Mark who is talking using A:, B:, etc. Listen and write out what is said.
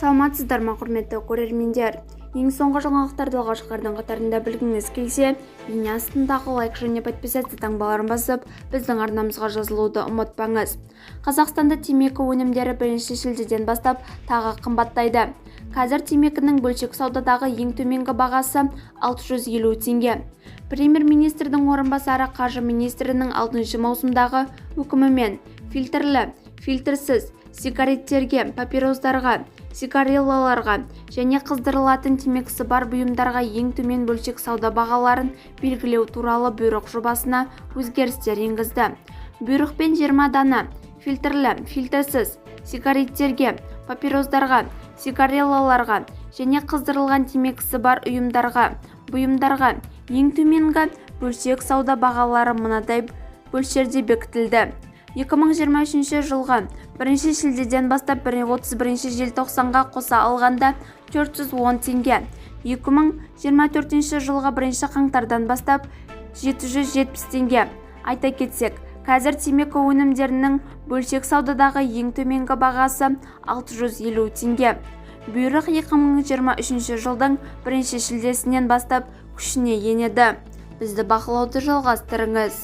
A: Саламатсыздар ма, құрметті көрермендер? Ең соңғы жаңалықтарды алғашқылардың қатарында білгіңіз келсе, бейне астындағы лайк және подписаться таңбаларын басып, біздің арнамызға жазылуды ұмытпаңыз. Қазақстанда темекі өнімдері 1 шілдеден бастап тағы қымбаттайды. Қазір темекінің бөлшек саудадағы ең төменгі бағасы 650 теңге. Премьер-министрдің орынбасары қаржы министрінің 6 маусымдағы үкімімен фильтрлі, фильтрсіз сигареттерге, папиростарға, сигареллаларға және қыздырылатын темекісі бар бұйымдарға ең төмен бөлшек сауда бағаларын белгілеу туралы бұйрық жобасына өзгерістер енгізді. Бұйрықпен 20 дана фильтрлі, фильтрсіз сигареттерге, папиростарға, сигареллаларға және қыздырылған темекісі бар бұйымдарға ең төменгі бөлшек сауда бағалары мынадай мөлшерде бекітілді. 2023 жылғы 1 шілдеден бастап 31 желтоқсанға қоса алғанда 410 теңге. 2024 жылғы 1 қаңтардан бастап 770 теңге. Айта кетсек, қазір темекі өнімдерінің бөлшек саудадағы ең төменгі бағасы 650 теңге. Бұйрық 2023 жылдың 1 шілдесінен бастап күшіне енеді. Бізді бақылауды жалғастырыңыз.